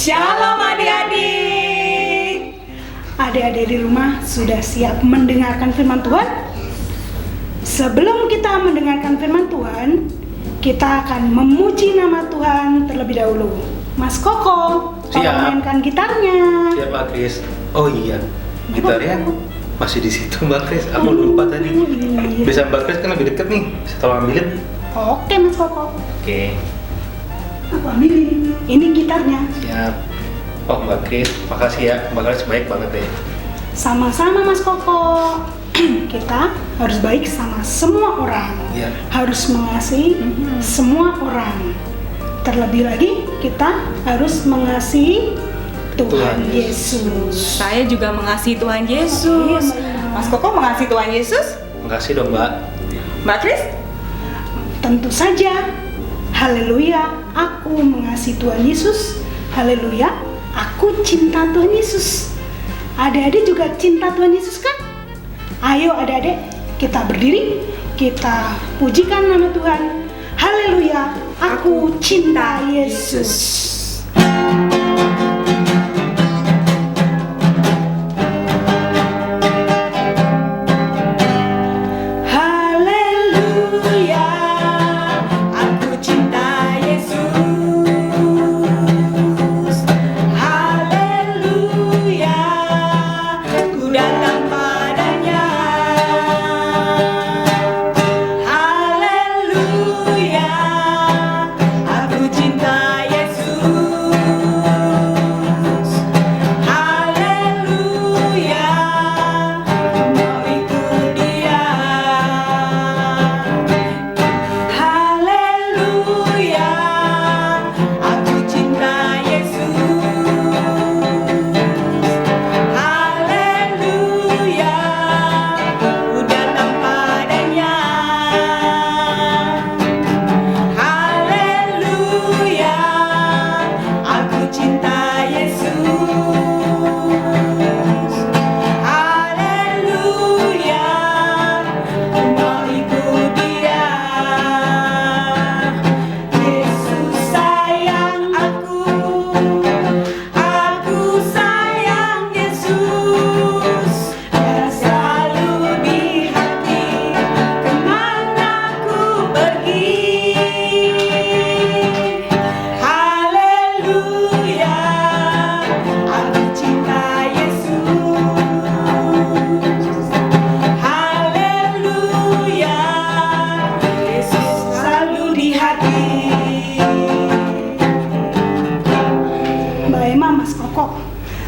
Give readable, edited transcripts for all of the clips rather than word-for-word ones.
Shalom adik-adik. Adik-adik di rumah sudah siap mendengarkan firman Tuhan? Sebelum kita mendengarkan firman Tuhan, kita akan memuji nama Tuhan terlebih dahulu. Mas Koko, tolong mainkan gitarnya. Siap, Mbak Kris. Oh iya, gitarnya masih di situ, Mbak Kris. Aku lupa tadi. Iya. Bisa Mbak Kris kan lebih deket nih. Bisa tolong ambilin. Oke, Mas Koko. Oke. Aku ambilin. Ini gitarnya. Siap. Oh, Mbak Kris, makasih ya. Mbak Kris baik banget ya. Sama-sama, Mas Koko. Kita harus baik sama semua orang. Iya. Harus mengasihi semua orang. Terlebih lagi, kita harus mengasihi Tuhan Yesus. Saya juga mengasihi Tuhan Yesus. Iya, Mas Koko mengasihi Tuhan Yesus? Makasih dong, Mbak. Mbak Kris? Tentu saja. Haleluya, aku mengasihi Tuhan Yesus. Haleluya, aku cinta Tuhan Yesus. Adik-adik juga cinta Tuhan Yesus kan? Ayo adik-adik, kita berdiri, kita pujikan nama Tuhan. Haleluya, aku cinta Yesus.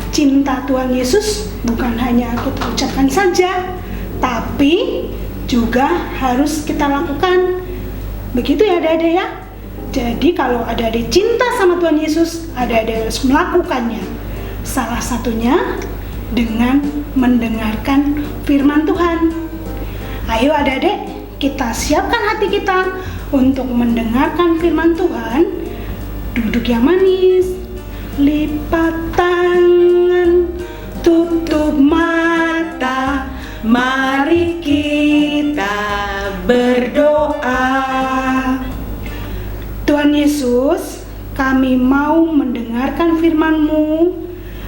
Cinta Tuhan Yesus bukan hanya kita ucapkan saja, tapi juga harus kita lakukan. Begitu ya adik-adik ya. Jadi kalau adik-adik cinta sama Tuhan Yesus, adik-adik harus melakukannya. Salah satunya dengan mendengarkan firman Tuhan. Ayo adik-adik, kita siapkan hati kita untuk mendengarkan firman Tuhan. Duduk yang manis, lipat tangan, tutup mata, mari kita berdoa. Tuhan Yesus, kami mau mendengarkan firman-Mu.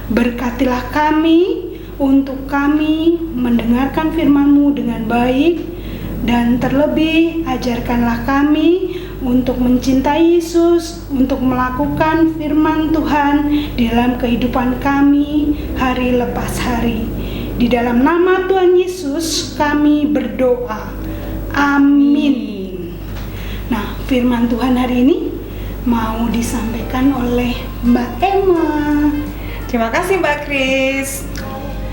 Berkatilah kami untuk kami mendengarkan firman-Mu dengan baik, dan terlebih ajarkanlah kami untuk mencintai Yesus, untuk melakukan firman Tuhan di dalam kehidupan kami hari lepas hari. Di dalam nama Tuhan Yesus kami berdoa. Amin. Nah, firman Tuhan hari ini mau disampaikan oleh Mbak Emma. Terima kasih Mbak Kris.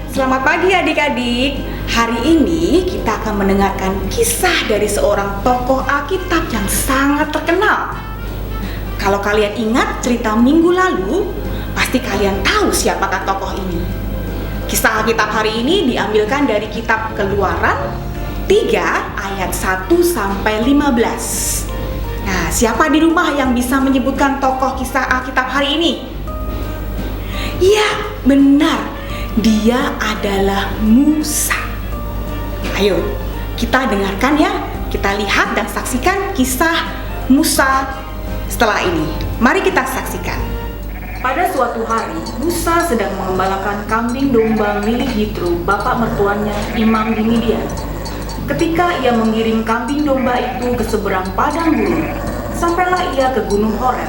Selamat pagi adik-adik. Hari ini kita akan mendengarkan kisah dari seorang tokoh Alkitab yang sangat terkenal. Kalau kalian ingat cerita minggu lalu, pasti kalian tahu siapakah tokoh ini. Kisah Alkitab hari ini diambilkan dari kitab Keluaran 3 ayat 1 sampai 15. Nah, siapa di rumah yang bisa menyebutkan tokoh kisah Alkitab hari ini? Ya, benar. Dia adalah Musa. Ayo, kita dengarkan ya. Kita lihat dan saksikan kisah Musa setelah ini. Mari kita saksikan. Pada suatu hari, Musa sedang mengembalakan kambing domba milik Yitro, bapak mertuanya, imam di Midian. Ketika ia mengirim kambing domba itu ke seberang padang gurun, sampailah ia ke gunung Horeb.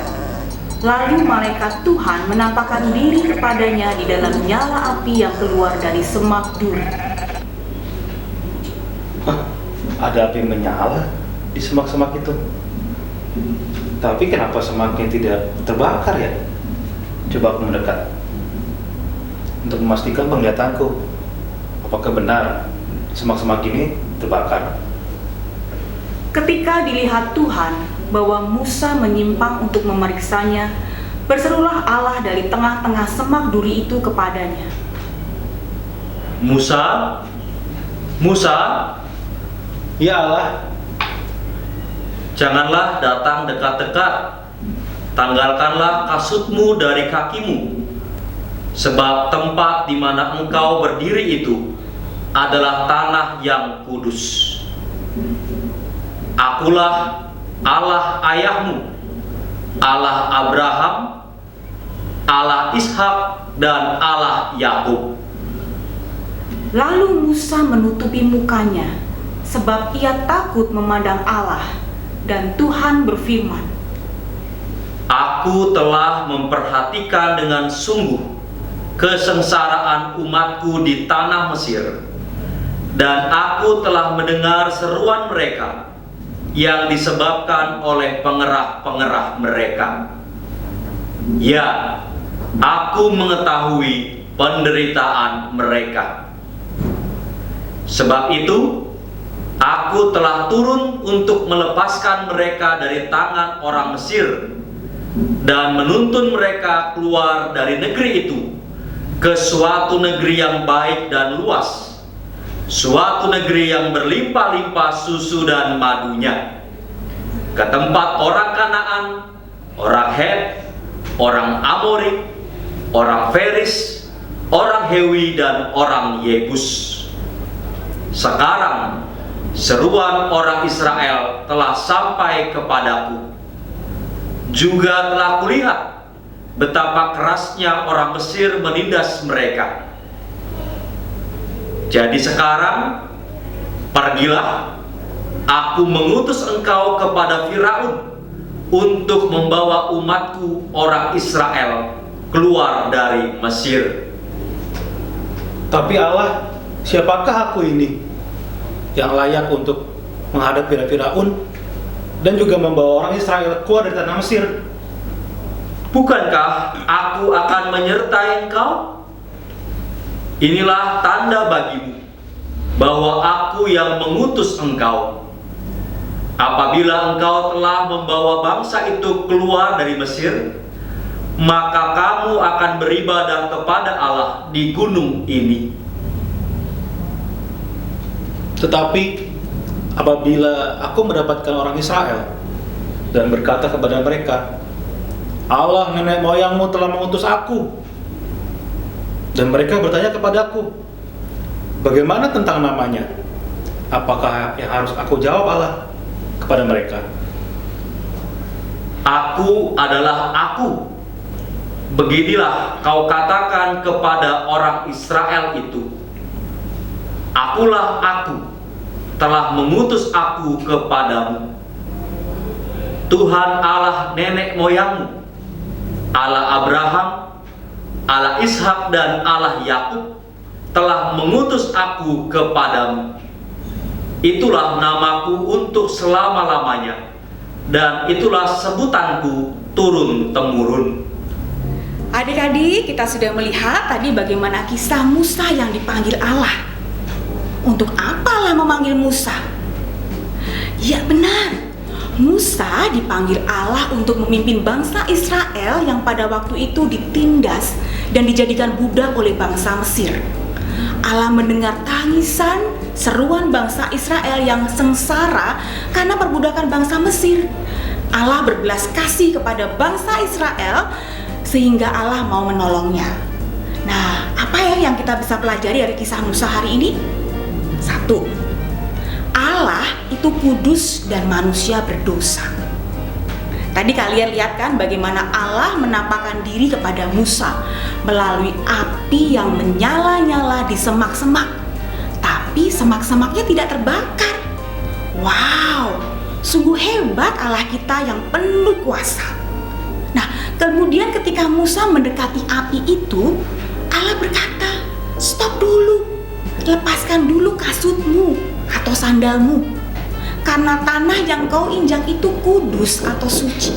Lalu malaikat Tuhan menampakkan diri kepadanya di dalam nyala api yang keluar dari semak duri. Ada api menyala di semak-semak itu. Tapi kenapa semaknya tidak terbakar ya? Coba aku mendekat untuk memastikan penglihatanku. Apakah benar semak-semak ini terbakar? Ketika dilihat Tuhan bahwa Musa menyimpang untuk memeriksanya, berserulah Allah dari tengah-tengah semak duri itu kepadanya. Musa, Musa, Ya Allah, janganlah datang dekat-dekat. Tanggalkanlah kasutmu dari kakimu, sebab tempat di mana engkau berdiri itu adalah tanah yang kudus. Akulah Allah ayahmu, Allah Abraham, Allah Ishak, dan Allah Yakub. Lalu Musa menutupi mukanya, sebab ia takut memandang Allah, dan Tuhan berfirman, Aku telah memperhatikan dengan sungguh kesengsaraan umatku di tanah Mesir, dan aku telah mendengar seruan mereka yang disebabkan oleh pengerah-pengerah mereka. Ya, aku mengetahui penderitaan mereka. Sebab itu, aku telah turun untuk melepaskan mereka dari tangan orang Mesir dan menuntun mereka keluar dari negeri itu ke suatu negeri yang baik dan luas, suatu negeri yang berlimpah-limpah susu dan madunya, ke tempat orang Kanaan, orang Het, orang Amori, orang Feris, orang Hewi, dan orang Yebus. Sekarang seruan orang Israel telah sampai kepadaku. Juga telah kulihat betapa kerasnya orang Mesir menindas mereka. Jadi sekarang, pergilah, aku mengutus engkau kepada Firaun untuk membawa umatku orang Israel keluar dari Mesir. tapi Allah, siapakah aku ini yang layak untuk menghadapi Firaun dan juga membawa orang Israel keluar dari tanah Mesir? Bukankah aku akan menyertai engkau? Inilah tanda bagimu bahwa aku yang mengutus engkau. Apabila engkau telah membawa bangsa itu keluar dari Mesir, maka kamu akan beribadah kepada Allah di gunung ini. Tetapi apabila aku mendapatkan orang Israel dan berkata kepada mereka, Allah nenek moyangmu telah mengutus aku, dan mereka bertanya kepadaku, bagaimana tentang namanya? Apakah yang harus aku jawab Allah kepada mereka? Aku adalah aku. Beginilah kau katakan kepada orang Israel itu, Akulah aku, telah mengutus aku kepadamu. Tuhan Allah nenek moyangmu, Allah Abraham, Allah Ishak, dan Allah Yakub telah mengutus aku kepadamu. Itulah namaku untuk selama-lamanya, dan itulah sebutanku turun-temurun. Adik-adik, kita sudah melihat tadi bagaimana kisah Musa yang dipanggil Allah. Untuk apa Allah memanggil Musa? Ya benar, Musa dipanggil Allah untuk memimpin bangsa Israel yang pada waktu itu ditindas dan dijadikan budak oleh bangsa Mesir. Allah mendengar tangisan, seruan bangsa Israel yang sengsara karena perbudakan bangsa Mesir. Allah berbelas kasih kepada bangsa Israel sehingga Allah mau menolongnya. Nah, apa ya yang kita bisa pelajari dari kisah Musa hari ini? 1. Allah itu kudus dan manusia berdosa. Tadi kalian lihat kan bagaimana Allah menampakkan diri kepada Musa melalui api yang menyala-nyala di semak-semak. Tapi semak-semaknya tidak terbakar. Wow, sungguh hebat Allah kita yang penuh kuasa. Nah, kemudian ketika Musa mendekati api itu, Allah berkata, "Stop dulu, lepaskan dulu kasutmu atau sandalmu. Karena tanah yang kau injak itu kudus atau suci."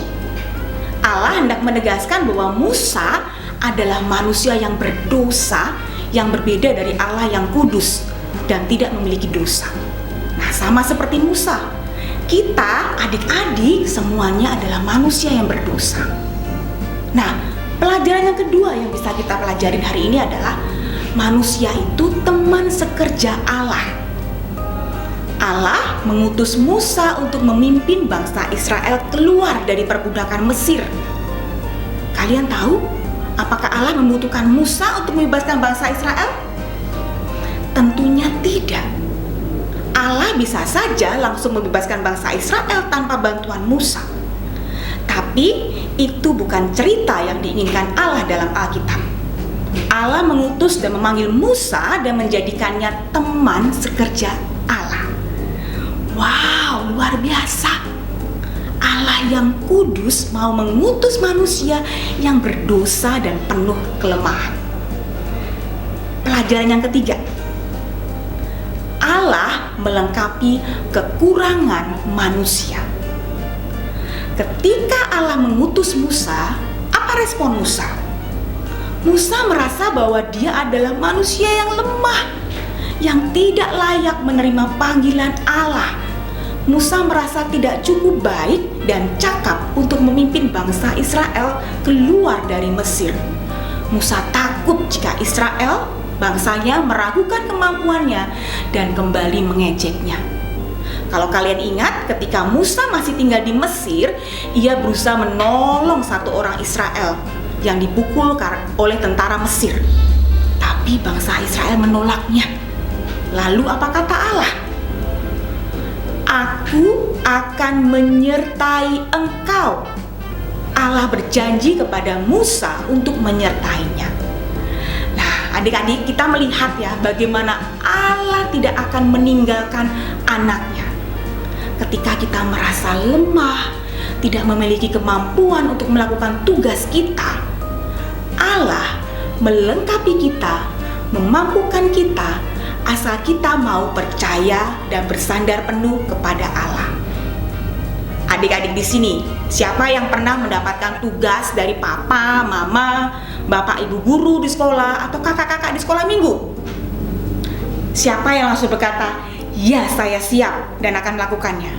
Allah hendak menegaskan bahwa Musa adalah manusia yang berdosa, yang berbeda dari Allah yang kudus dan tidak memiliki dosa. Nah, sama seperti Musa, kita adik-adik semuanya adalah manusia yang berdosa. Nah, pelajaran yang kedua yang bisa kita pelajarin hari ini adalah manusia itu teman sekerja Allah. Allah mengutus Musa untuk memimpin bangsa Israel keluar dari perbudakan Mesir. Kalian tahu apakah Allah membutuhkan Musa untuk membebaskan bangsa Israel? Tentunya tidak. Allah bisa saja langsung membebaskan bangsa Israel tanpa bantuan Musa. Tapi itu bukan cerita yang diinginkan Allah dalam Alkitab. Allah mengutus dan memanggil Musa dan menjadikannya teman sekerja Allah. Wow, luar biasa. Allah yang kudus mau mengutus manusia yang berdosa dan penuh kelemahan. Pelajaran yang ketiga, Allah melengkapi kekurangan manusia. Ketika Allah mengutus Musa, apa respon Musa? Musa merasa bahwa dia adalah manusia yang lemah, yang tidak layak menerima panggilan Allah. Musa merasa tidak cukup baik dan cakap untuk memimpin bangsa Israel keluar dari Mesir. Musa takut jika Israel, bangsanya, meragukan kemampuannya dan kembali mengejeknya. Kalau kalian ingat, ketika Musa masih tinggal di Mesir, ia berusaha menolong satu orang Israel yang dipukul oleh tentara Mesir. Tapi bangsa Israel menolaknya. Lalu apa kata Allah? "Aku akan menyertai engkau." Allah berjanji kepada Musa untuk menyertainya. Nah, adik-adik, kita melihat ya bagaimana Allah tidak akan meninggalkan anaknya. Ketika kita merasa lemah, tidak memiliki kemampuan untuk melakukan tugas kita, Allah melengkapi kita, memampukan kita, asal kita mau percaya dan bersandar penuh kepada Allah. Adik-adik di sini, siapa yang pernah mendapatkan tugas dari papa, mama, bapak, ibu guru di sekolah atau kakak-kakak di sekolah minggu? Siapa yang langsung berkata, "Ya, saya siap dan akan melakukannya"?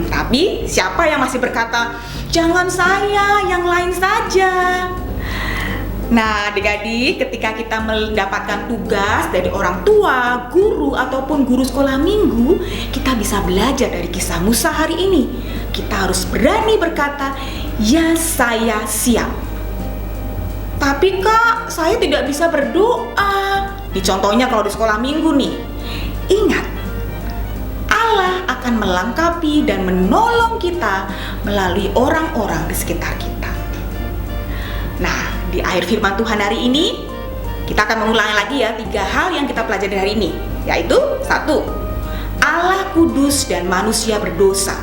Tapi siapa yang masih berkata, "Jangan saya, yang lain saja"? Nah, adik-adik, ketika kita mendapatkan tugas dari orang tua, guru, ataupun guru sekolah minggu, kita bisa belajar dari kisah Musa hari ini. Kita harus berani berkata, "Ya, saya siap." Tapi Kak, saya tidak bisa berdoa. Contohnya kalau di sekolah minggu nih. Ingat, Allah akan melengkapi dan menolong kita melalui orang-orang di sekitar kita. Nah, di akhir firman Tuhan hari ini, kita akan mengulangi lagi ya 3 hal yang kita pelajari hari ini, yaitu 1. Allah kudus dan manusia berdosa.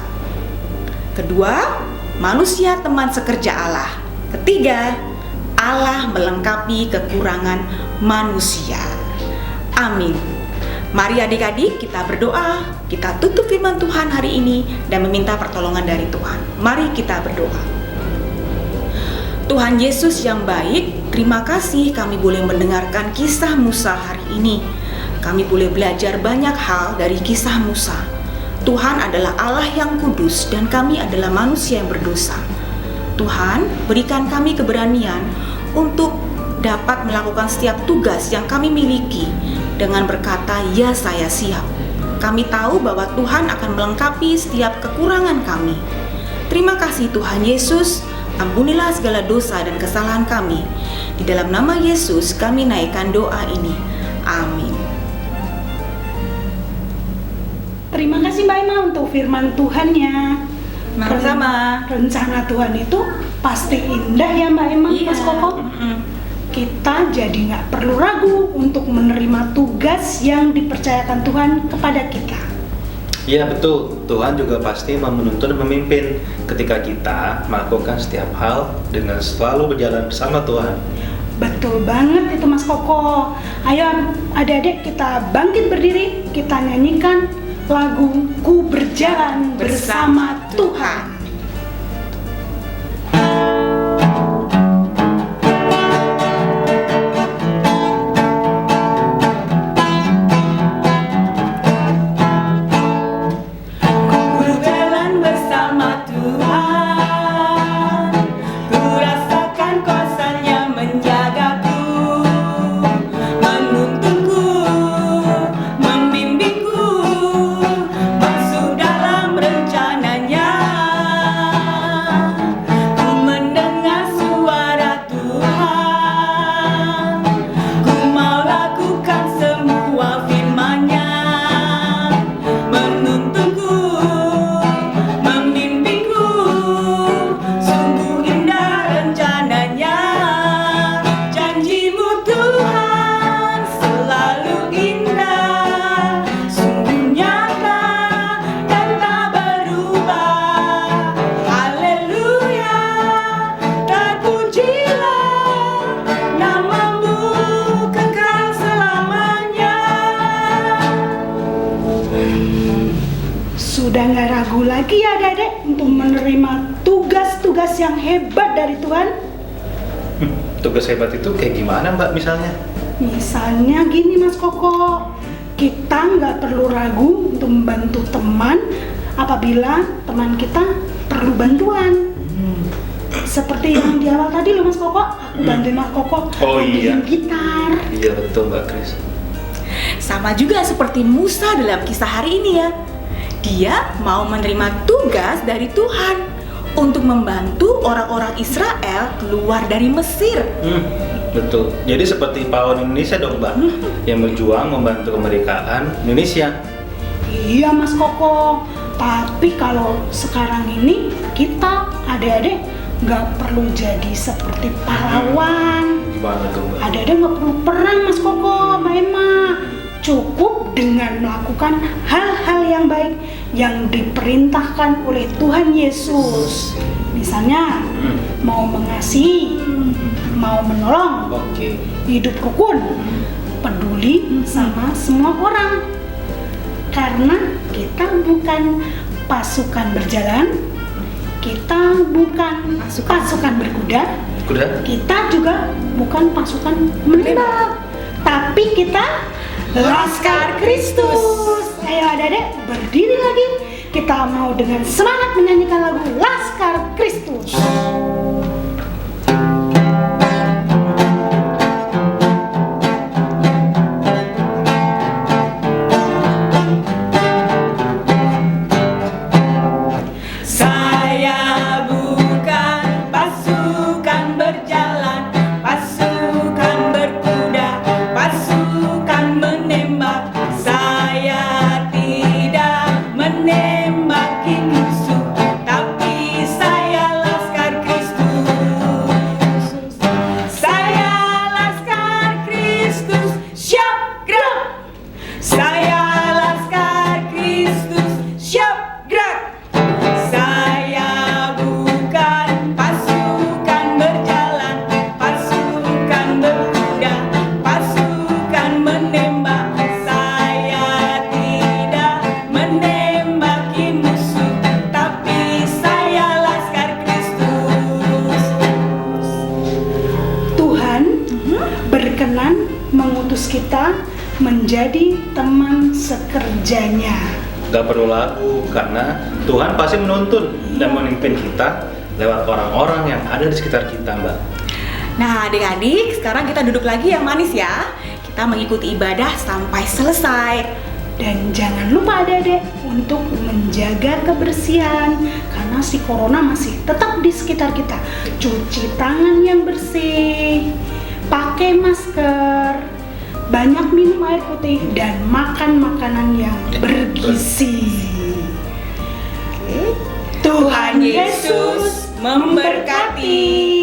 2. Manusia teman sekerja Allah. 3. Allah melengkapi kekurangan manusia. Amin. Mari adik-adik kita berdoa, kita tutup firman Tuhan hari ini dan meminta pertolongan dari Tuhan. Mari kita berdoa. Tuhan Yesus yang baik, terima kasih kami boleh mendengarkan kisah Musa hari ini. Kami boleh belajar banyak hal dari kisah Musa. Tuhan adalah Allah yang kudus dan kami adalah manusia yang berdosa. Tuhan, berikan kami keberanian untuk dapat melakukan setiap tugas yang kami miliki dengan berkata, "Ya, saya siap." Kami tahu bahwa Tuhan akan melengkapi setiap kekurangan kami. Terima kasih Tuhan Yesus. Ampunilah segala dosa dan kesalahan kami. Di dalam nama Yesus kami naikkan doa ini. Amin. Terima kasih Mbak Emma untuk firman Tuhannya. Sama-sama. Rencana Tuhan itu pasti indah ya Mbak Emma, Iya. Mas Koko. Kita jadi nggak perlu ragu untuk menerima tugas yang dipercayakan Tuhan kepada kita. Iya betul, Tuhan juga pasti menuntun dan memimpin ketika kita melakukan setiap hal dengan selalu berjalan bersama Tuhan. Betul banget itu Mas Koko. Ayo adik-adik kita bangkit berdiri, kita nyanyikan lagu Ku Berjalan Bersama Tuhan. Sudah nggak ragu lagi ya adik-adik untuk menerima tugas-tugas yang hebat dari Tuhan? Tugas hebat itu kayak gimana Mbak misalnya? Misalnya gini Mas Koko, kita nggak perlu ragu untuk membantu teman apabila teman kita perlu bantuan. Seperti yang di awal tadi loh Mas Koko, aku bantuin Mas Koko Oh iya. main gitar. Iya betul Mbak Kris. Sama juga seperti Musa dalam kisah hari ini ya. Dia mau menerima tugas dari Tuhan untuk membantu orang-orang Israel keluar dari Mesir. Betul. Jadi seperti pahlawan Indonesia dong Mbak, yang berjuang membantu kemerdekaan Indonesia. Iya Mas Koko, tapi kalau sekarang ini kita adik-adik nggak perlu jadi seperti pahlawan. Gimana tuh Mbak? Adik-adik nggak perlu perang Mas Koko, Mbak Emma. Cukup dengan melakukan hal-hal yang baik yang diperintahkan oleh Tuhan Yesus. Misalnya mau mengasihi, mau menolong, Oke. hidup rukun, peduli sama semua orang. Karena kita bukan pasukan berjalan, kita bukan pasukan berkuda, Kuda? kita juga bukan pasukan menembak, tapi kita Laskar Kristus. Ayo adik-adik berdiri lagi, kita mau dengan semangat menyanyikan lagu Laskar Kristus. Saya bukan pasukan berjalan, pasukan berkuda, pasukan menembak. Saya tidak menembaki musuh, tapi saya Laskar Kristus. Saya Laskar Kristus, siap gerak. Saya Laskar Kristus, siap gerak. Saya bukan pasukan berjalan, pasukan berkuda, pasukan menembak. Saya tidak menembaki musuh, tapi saya Laskar Kristus. Tuhan berkenan mengutus kita menjadi teman sekerjanya. Gak perlu lagu, karena Tuhan pasti menuntun dan memimpin kita lewat orang-orang yang ada di sekitar kita Mbak. Nah adik-adik, sekarang kita duduk lagi yang manis ya. Kita mengikuti ibadah sampai selesai. Dan jangan lupa adik-adik untuk menjaga kebersihan karena si corona masih tetap di sekitar kita. Cuci tangan yang bersih, pakai masker, banyak minum air putih dan makan makanan yang bergizi. Tuhan Tuhan Yesus memberkati.